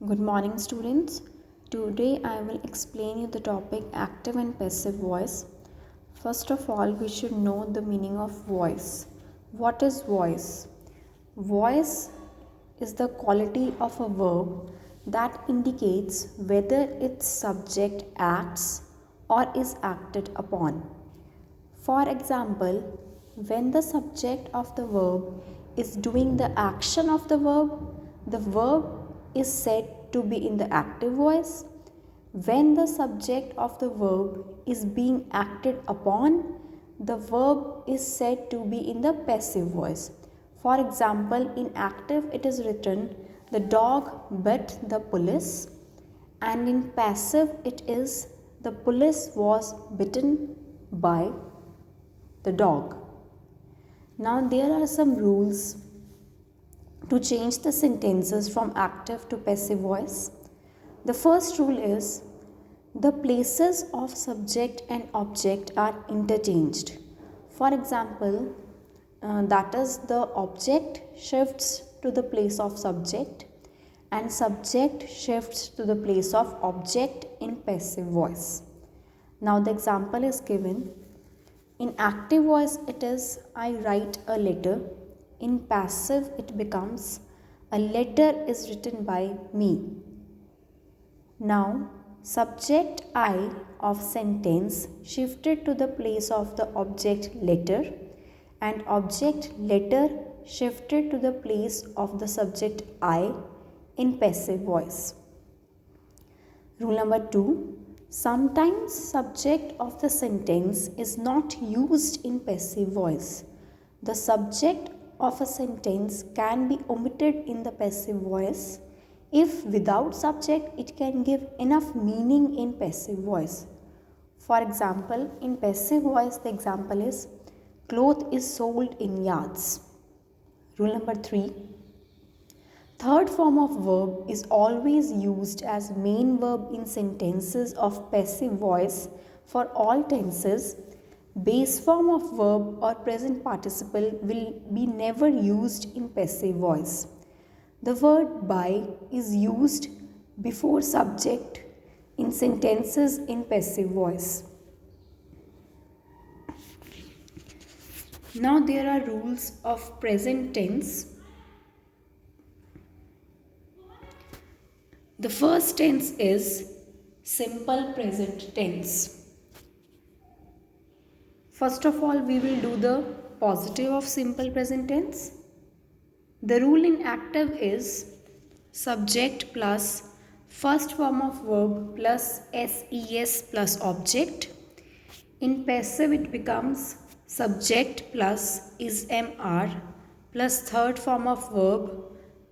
Good morning, students. Today I will explain you the topic active and passive voice. First of all, we should know the meaning of voice. What is voice? Voice is the quality of a verb that indicates whether its subject acts or is acted upon. For example, when the subject of the verb is doing the action of the verb is said to be in the active voice. When the subject of the verb is being acted upon, the verb is said to be in the passive voice. For example, in active it is written, the dog bit the police, and in passive it is, the police was bitten by the dog. Now there are some rules to change the sentences from active to passive voice. The first rule is the places of subject and object are interchanged. For example, that is the object shifts to the place of subject and subject shifts to the place of object in passive voice. Now the example is given. In active voice it is I write a letter. In passive it becomes a letter is written by me. Now subject I of sentence shifted to the place of the object letter and object letter shifted to the place of the subject I in passive voice. Rule number 2. Sometimes subject of the sentence is not used in passive voice. The subject of a sentence can be omitted in the passive voice if without subject it can give enough meaning in passive voice. For example, in passive voice the example is cloth is sold in yards. Rule number 3. Third form of verb is always used as main verb in sentences of passive voice for all tenses. Base form of verb or present participle will be never used in passive voice. The word by is used before subject in sentences in passive voice. Now there are rules of present tense. The first tense is simple present tense. First of all, we will do the positive of simple present tense. The rule in active is subject plus first form of verb plus ses plus object. In passive it becomes subject plus is mr plus third form of verb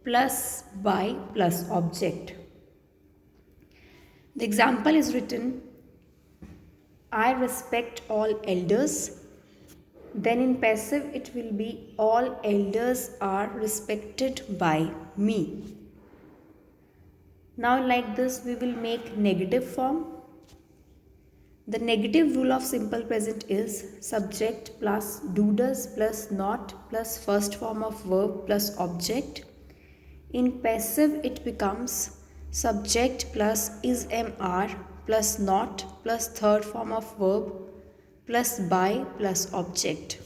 plus by plus object. The example is written, I respect all elders. Then in passive it will be all elders are respected by me. Now like this we will make negative form. The negative rule of simple present is subject plus do does plus not plus first form of verb plus object. In passive it becomes subject plus is mr plus not plus third form of verb plus by plus object.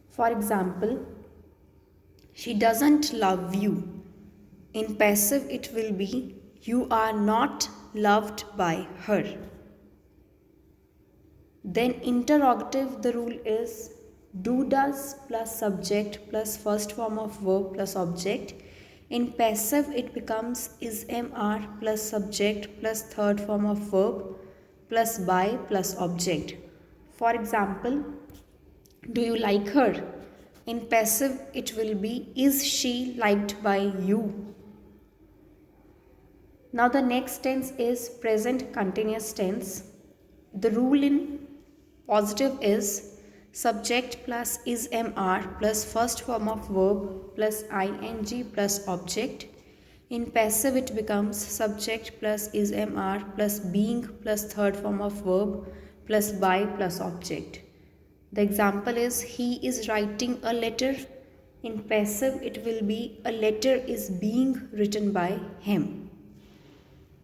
For example, she doesn't love you. In passive it will be you are not loved by her. Then interrogative, the rule is do does plus subject plus first form of verb plus object. In passive it becomes is mr plus subject plus third form of verb plus by plus object. For example, do you like her? In passive it will be is she liked by you? Now the next tense is present continuous tense. The rule in positive is subject plus is mr plus first form of verb plus ing plus object. In passive it becomes subject plus is mr plus being plus third form of verb plus by plus object. The example is he is writing a letter. In passive it will be a letter is being written by him.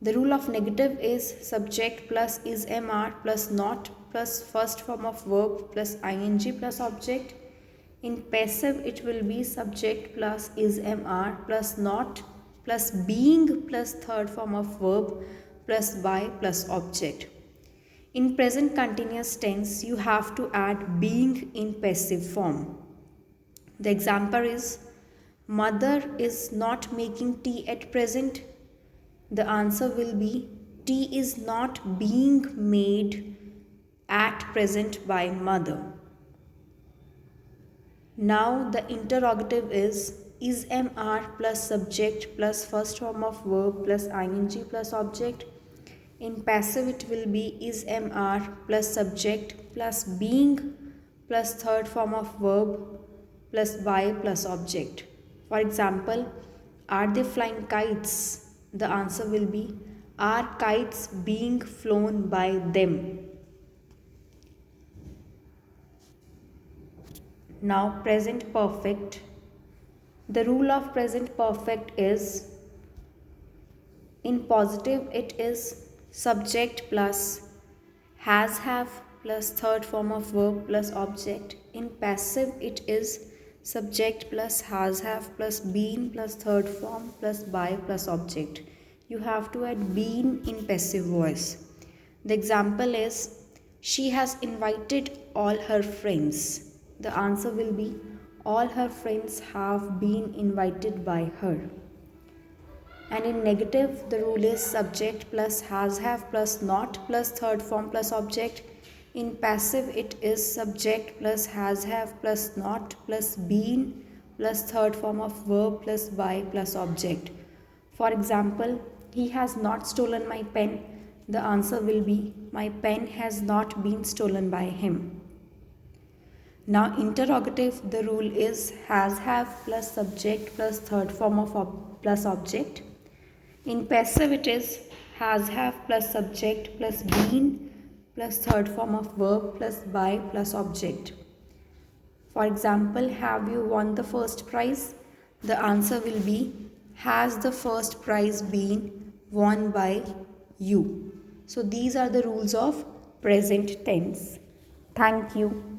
The rule of negative is subject plus is mr plus not plus first form of verb plus ing plus object. In passive, it will be subject plus is mr plus not plus being plus third form of verb plus by plus object. In present continuous tense, you have to add being in passive form. The example is, mother is not making tea at present. The answer will be, tea is not being made at present by mother. Now the interrogative is mr plus subject plus first form of verb plus ing plus object. In passive, it will be is mr plus subject plus being plus third form of verb plus by plus object. For example, are they flying kites? The answer will be, are kites being flown by them? Now present perfect. The rule of present perfect is, in positive it is subject plus has have plus third form of verb plus object. In passive, it is subject plus has have plus been plus third form plus by plus object. You have to add been in passive voice. The example is, she has invited all her friends. The answer will be, all her friends have been invited by her. And in negative, the rule is subject plus has have plus not plus third form plus object. In passive, it is subject plus has have plus not plus been plus third form of verb plus by plus object. For example, he has not stolen my pen. The answer will be, my pen has not been stolen by him. Now interrogative, the rule is has have plus subject plus third form of plus object. In passive, it is has have plus subject plus been plus third form of verb plus by plus object. For example, have you won the first prize? The answer will be, has the first prize been won by you? So these are the rules of present tense. Thank you.